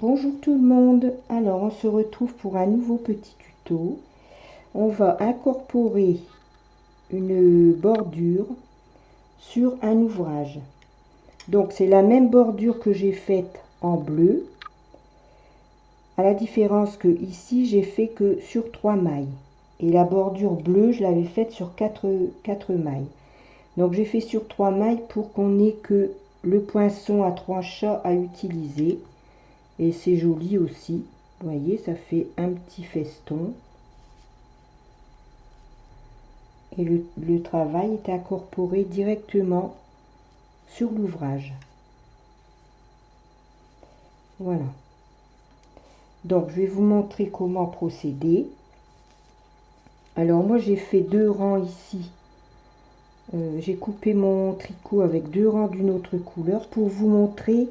Bonjour tout le monde, alors on se retrouve pour un nouveau petit tuto. On va incorporer une bordure sur un ouvrage. Donc c'est la même bordure que j'ai faite en bleu, à la différence que ici j'ai fait que sur 3 mailles. Et la bordure bleue je l'avais faite sur 4 mailles. Donc j'ai fait sur 3 mailles pour qu'on n'ait que le poinçon à 3 chats à utiliser. Et c'est joli aussi, vous voyez, ça fait un petit feston. Et le travail est incorporé directement sur l'ouvrage. Voilà. Donc je vais vous montrer comment procéder. Alors moi j'ai fait 2 rangs ici. J'ai coupé mon tricot avec 2 rangs d'une autre couleur pour vous montrer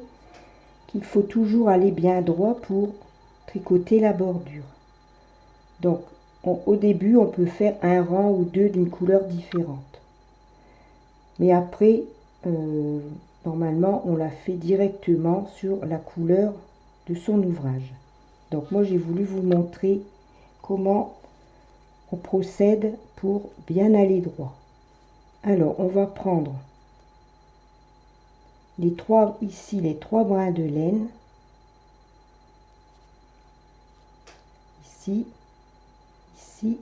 qu'il faut toujours aller bien droit pour tricoter la bordure. Donc au début on peut faire un rang ou 2 d'une couleur différente. Mais après, normalement, on la fait directement sur la couleur de son ouvrage. Donc moi, j'ai voulu vous montrer comment on procède pour bien aller droit. Alors, on va prendre les 3 brins de laine. Ici, ici.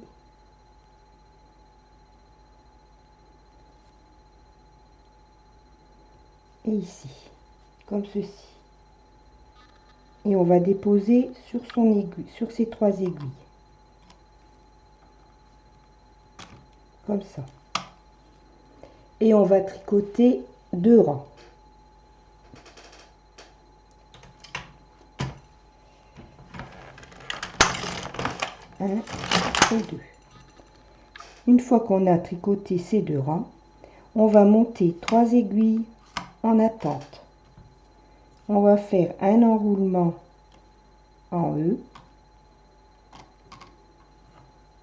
Et ici, comme ceci. Et on va déposer sur son aiguille, sur ces 3 aiguilles. Comme ça. Et on va tricoter 2 rangs. Un et 2. Une fois qu'on a tricoté ces 2 rangs, on va monter 3 aiguilles en attente. On va faire un enroulement en E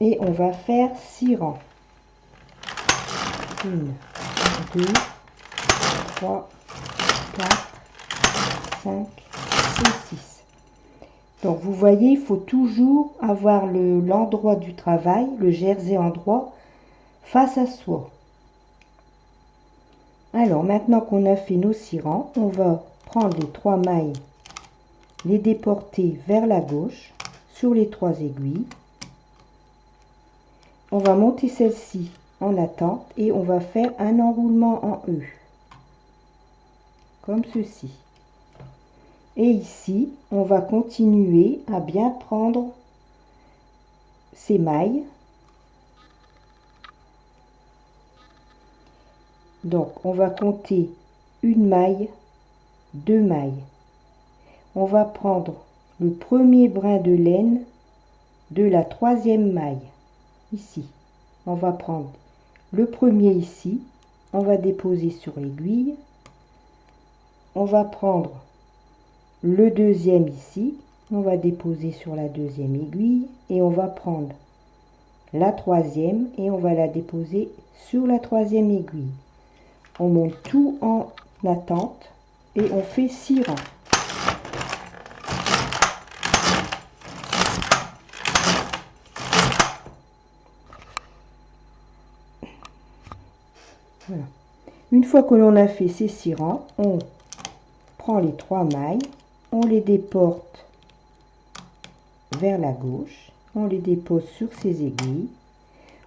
et on va faire 6 rangs. 1, 2, 3, 4, 5 et 6. Donc vous voyez, il faut toujours avoir l'endroit du travail, le jersey endroit, face à soi. Alors maintenant qu'on a fait nos 6 rangs, on va prendre les 3 mailles, les déporter vers la gauche sur les 3 aiguilles. On va monter celle-ci en attente et on va faire un enroulement en E, comme ceci. Et ici, on va continuer à bien prendre ces mailles. Donc, on va compter une maille, 2 mailles. On va prendre le premier brin de laine de la 3e maille, ici. On va prendre le premier ici, on va déposer sur l'aiguille. On va prendre le deuxième ici, on va déposer sur la 2e aiguille et on va prendre la 3e et on va la déposer sur la 3e aiguille. On monte tout en attente et on fait 6 rangs. Voilà. Une fois que l'on a fait ces 6 rangs, on prend les 3 mailles, on les déporte vers la gauche, on les dépose sur ces aiguilles,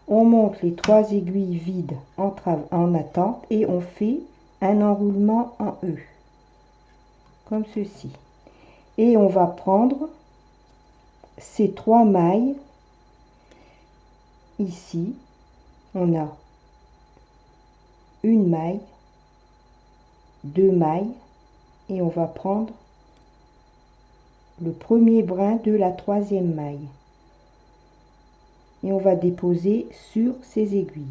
on monte les 3 aiguilles vides en attente et on fait un enroulement en E, comme ceci. Et on va prendre ces 3 mailles, ici, on a une maille, 2 mailles, et on va prendre le premier brin de la 3e maille. Et on va déposer sur ces aiguilles.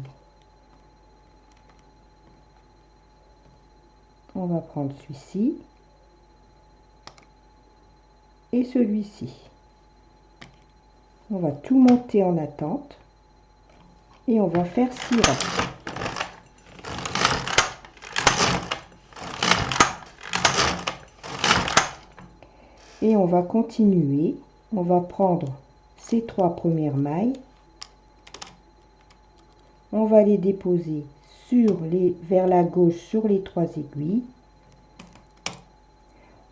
On va prendre celui-ci et celui-ci. On va tout monter en attente et on va faire 6 rangs. Et on va continuer. On va prendre ces 3 premières mailles. On va les déposer vers la gauche sur les 3 aiguilles.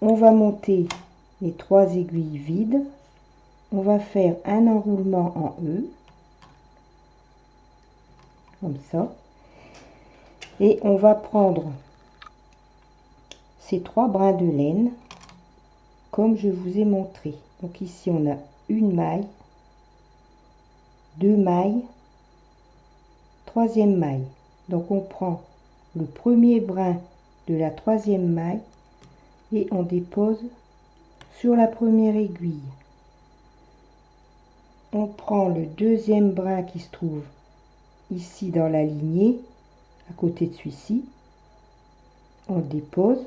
On va monter les 3 aiguilles vides. On va faire un enroulement en E, comme ça. Et on va prendre ces 3 brins de laine, comme je vous ai montré. Donc ici, on a une maille, 2 mailles, 3e maille. Donc on prend le premier brin de la 3e maille et on dépose sur la première aiguille. On prend le 2e brin qui se trouve ici dans la lignée, à côté de celui-ci. On le dépose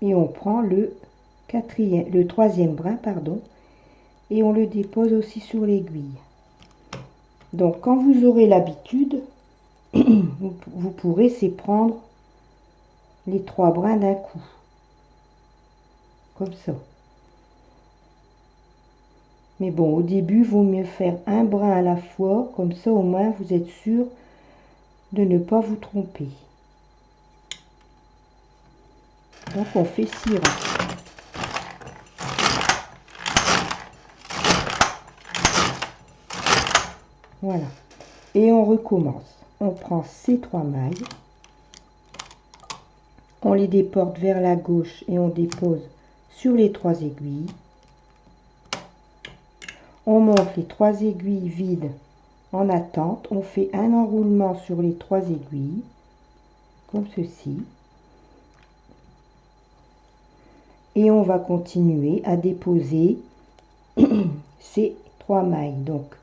et on prend le 3e brin, pardon, et on le dépose aussi sur l'aiguille. Donc quand vous aurez l'habitude, vous pourrez prendre les 3 brins d'un coup, comme ça. Mais bon, au début, il vaut mieux faire un brin à la fois, comme ça au moins vous êtes sûr de ne pas vous tromper. Donc on fait 6 rangs. Voilà. Et on recommence. On prend ces 3 mailles. On les déporte vers la gauche et on dépose sur les 3 aiguilles. On monte les 3 aiguilles vides en attente. On fait un enroulement sur les 3 aiguilles, comme ceci. Et on va continuer à déposer ces 3 mailles. Donc,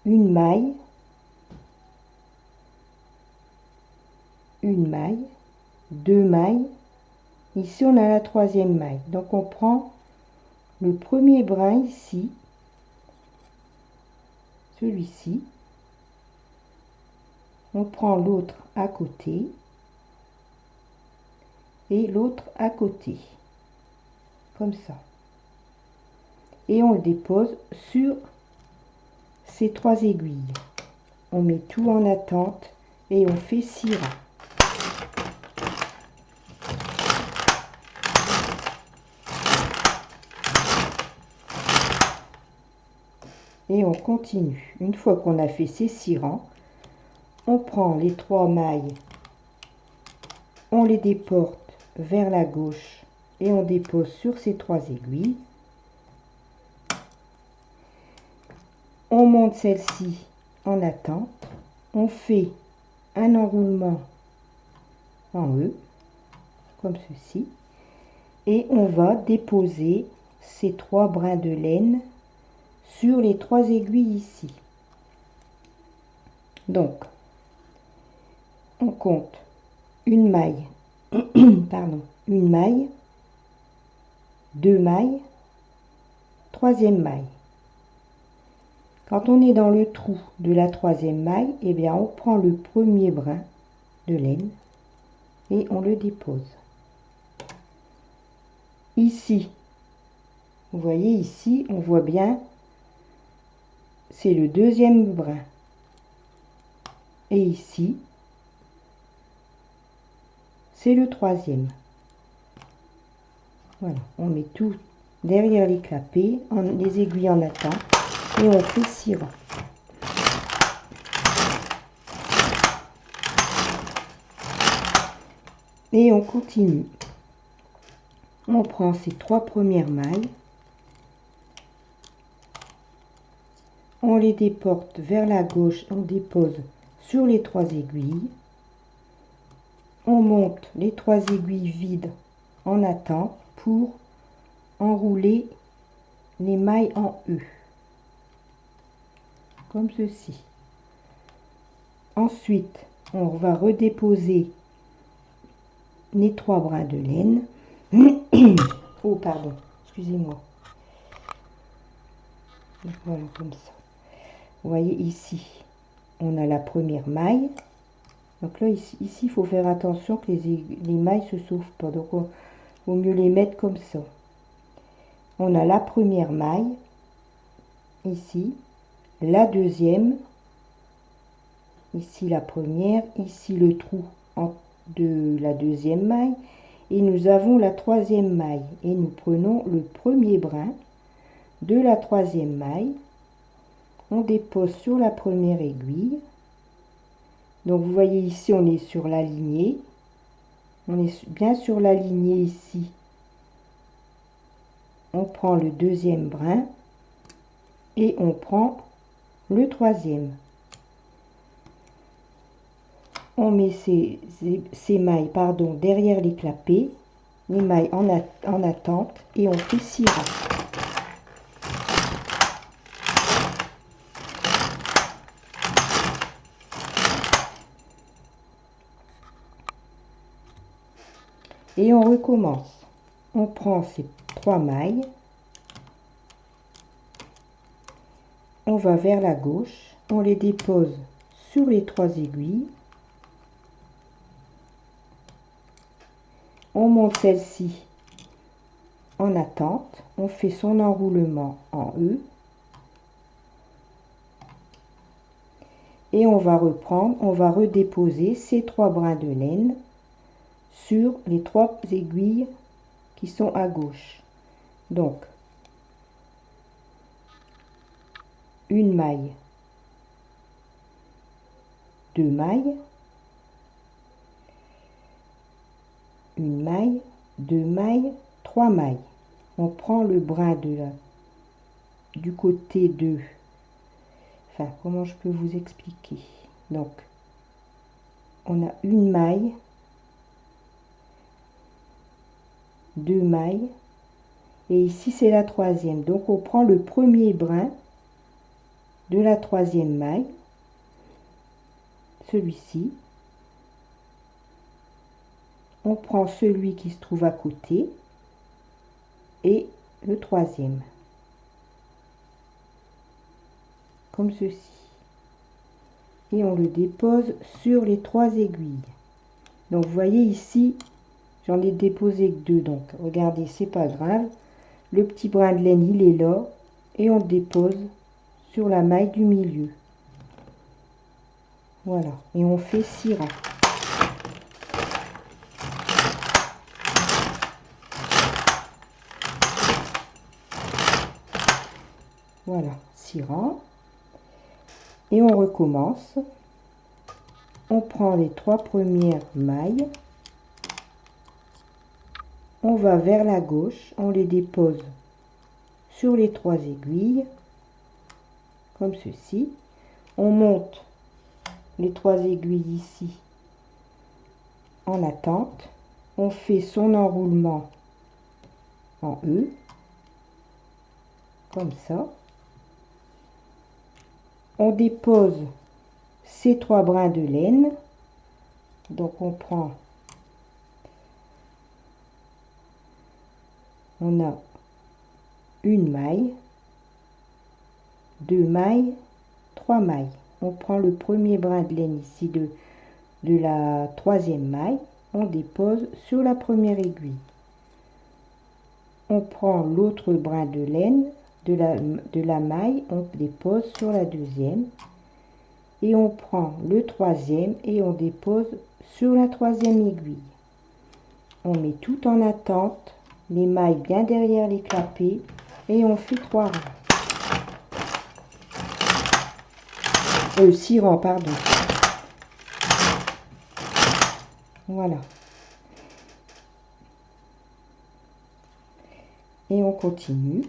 une maille, 2 mailles. Ici, on a la 3e maille. Donc, on prend le premier brin ici, celui-ci. On prend l'autre à côté et l'autre à côté, comme ça. Et on le dépose sur ces 3 aiguilles. On met tout en attente et on fait 6 rangs. Et on continue. Une fois qu'on a fait ces 6 rangs, on prend les 3 mailles, on les déporte vers la gauche et on dépose sur ces 3 aiguilles. On monte celle-ci en attente. On fait un enroulement en E, comme ceci. Et on va déposer ces 3 brins de laine sur les 3 aiguilles ici. Donc, on compte une maille, pardon, une maille, 2 mailles, 3e maille. Quand on est dans le trou de la 3e maille, eh bien on prend le premier brin de laine et on le dépose. Ici, vous voyez ici, on voit bien, c'est le 2e brin. Et ici, c'est le 3e. Voilà, on met tout derrière les clapets, les aiguilles en attente, et on fait 6 rangs. Et on continue. On prend ces 3 premières mailles, on les déporte vers la gauche, on dépose sur les 3 aiguilles. On monte les 3 aiguilles vides en attente pour enrouler les mailles en E, comme ceci. Ensuite, on va redéposer les 3 brins de laine. Oh, pardon, excusez-moi. Voilà, comme ça. Vous voyez ici, on a la première maille. Donc là, ici, il faut faire attention que les mailles se sauvent pas. Donc vaut mieux les mettre comme ça. On a la première maille, ici, la deuxième, ici la première, ici le trou de la deuxième maille, et nous avons la troisième maille. Et nous prenons le premier brin de la troisième maille, on dépose sur la première aiguille. Donc vous voyez ici, on est sur la lignée. On est bien sur la lignée ici. On prend le deuxième brin et on prend le troisième. On met ces mailles derrière les clapets, les mailles en attente, et on fait 6 rangs. Et on recommence. On prend ces 3 mailles, on va vers la gauche, on les dépose sur les 3 aiguilles, on monte celle-ci en attente, on fait son enroulement en E, et on va reprendre, on va redéposer ces 3 brins de laine sur les 3 aiguilles qui sont à gauche. Donc, une maille, 2 mailles, une maille, 2 mailles, 3 mailles. On prend le brin du côté de... Enfin, comment je peux vous expliquer? Donc, on a une maille, 2 mailles, et ici c'est la troisième. Donc on prend le premier brin de la troisième maille, celui-ci. On prend celui qui se trouve à côté et le troisième, comme ceci. Et on le dépose sur les 3 aiguilles. Donc vous voyez ici, j'en ai déposé que 2, donc regardez, c'est pas grave. Le petit brin de laine, il est là, et on le dépose sur la maille du milieu. Voilà, et on fait 6 rangs. Voilà, 6 rangs. Et on recommence. On prend les 3 premières mailles. On va vers la gauche, on les dépose sur les 3 aiguilles, comme ceci. On monte les 3 aiguilles ici en attente. On fait son enroulement en E, comme ça. On dépose ces 3 brins de laine. Donc on prend, on a une maille, 2 mailles, 3 mailles. On prend le premier brin de laine ici de la troisième maille, on dépose sur la première aiguille. On prend l'autre brin de laine de la maille, on dépose sur la deuxième, et on prend le troisième et on dépose sur la troisième aiguille. On met tout en attente, les mailles bien derrière les clapets, et on fait 3 rangs. 6 rangs, pardon. Voilà. Et on continue.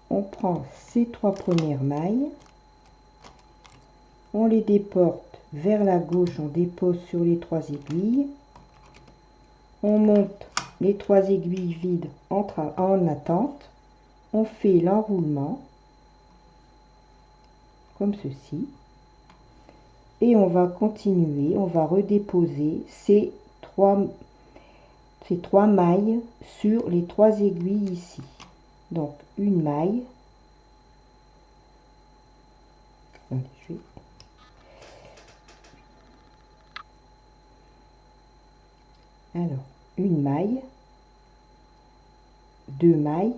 On prend ces 3 premières mailles, on les déporte vers la gauche, on dépose sur les 3 aiguilles, on monte les 3 aiguilles vides en attente, on fait l'enroulement comme ceci, et on va continuer, on va redéposer ces 3 mailles sur les 3 aiguilles ici. Donc une maille, Alors, une maille, 2 mailles,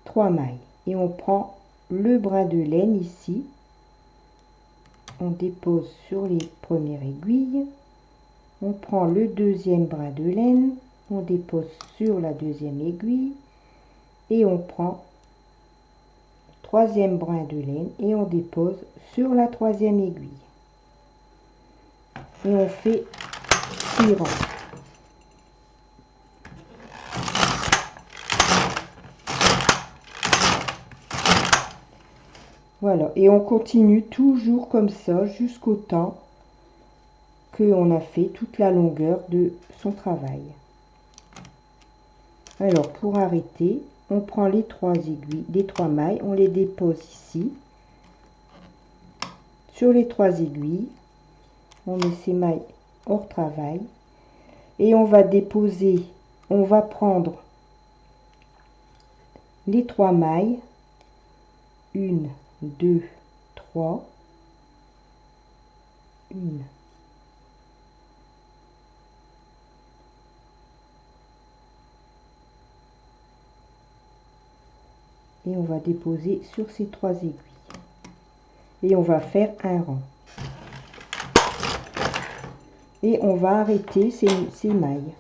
3 mailles. Et on prend le brin de laine ici. On dépose sur les premières aiguilles. On prend le deuxième brin de laine. On dépose sur la deuxième aiguille. Et on prend le troisième brin de laine et on dépose sur la troisième aiguille. Et on fait 6 rangs. Voilà, et on continue toujours comme ça jusqu'au temps qu'on a fait toute la longueur de son travail. Alors pour arrêter, on prend les 3 aiguilles, les 3 mailles, on les dépose ici. Sur les 3 aiguilles, on met ces mailles hors travail et on va déposer, on va prendre les 3 mailles, 1, 2, 3, 1, et on va déposer sur ces 3 aiguilles et on va faire un rang et on va arrêter ces mailles.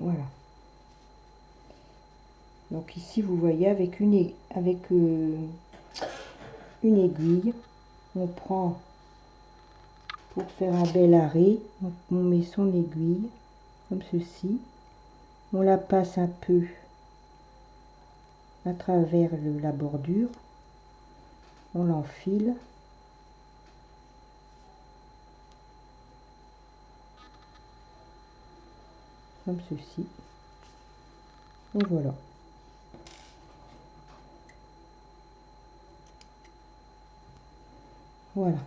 Voilà. Donc ici, vous voyez, avec une aiguille, on prend, pour faire un bel arrêt, on met son aiguille, comme ceci. On la passe un peu à travers la bordure. On l'enfile. Comme ceci. Et voilà. Voilà.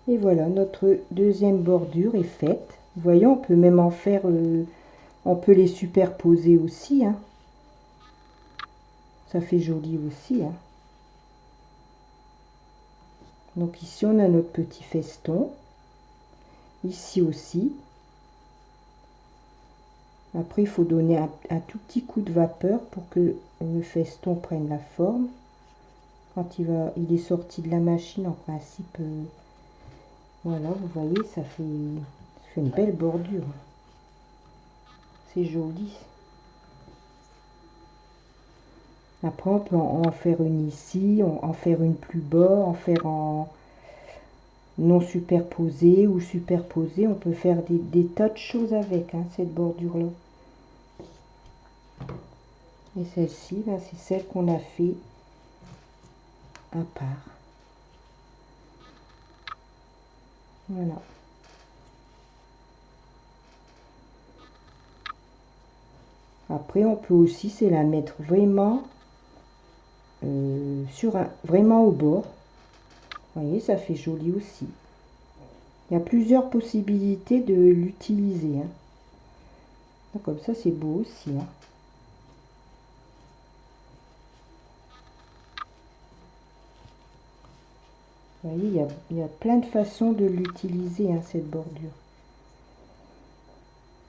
Et voilà, notre deuxième bordure est faite. Vous voyez, on peut même en faire, on peut les superposer aussi, hein. Ça fait joli aussi, hein. Donc ici, on a notre petit feston. Ici aussi. Après, il faut donner un tout petit coup de vapeur pour que le feston prenne la forme. Quand il est sorti de la machine, en principe, voilà, vous voyez, ça fait une belle bordure. C'est joli. Après, on peut en faire une ici, en faire une plus bas, en faire en non superposée ou superposée. On peut faire des tas de choses avec, hein, cette bordure-là. Et celle-ci, c'est celle qu'on a fait à part. Voilà. Après, on peut aussi, c'est la mettre vraiment vraiment au bord. Vous voyez, ça fait joli aussi. Il y a plusieurs possibilités de l'utiliser, hein. Comme ça, c'est beau aussi, hein. Vous voyez, il y a plein de façons de l'utiliser, hein, cette bordure.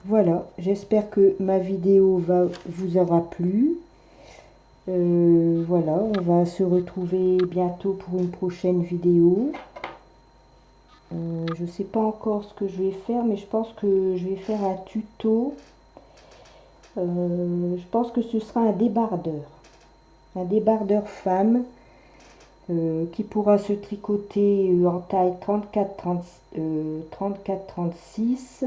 Voilà, j'espère que ma vidéo vous aura plu. Voilà, on va se retrouver bientôt pour une prochaine vidéo. Je ne sais pas encore ce que je vais faire, mais je pense que je vais faire un tuto. Je pense que ce sera un débardeur femme qui pourra se tricoter en taille 34-36,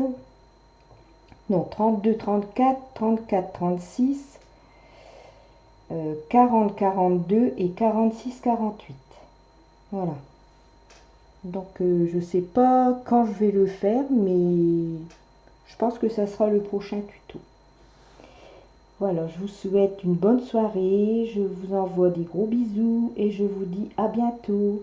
non 32-34, 34-36 40-42 et 46-48. Voilà. Donc je sais pas quand je vais le faire, mais je pense que ça sera le prochain tuto. Voilà, je vous souhaite une bonne soirée, je vous envoie des gros bisous et je vous dis à bientôt.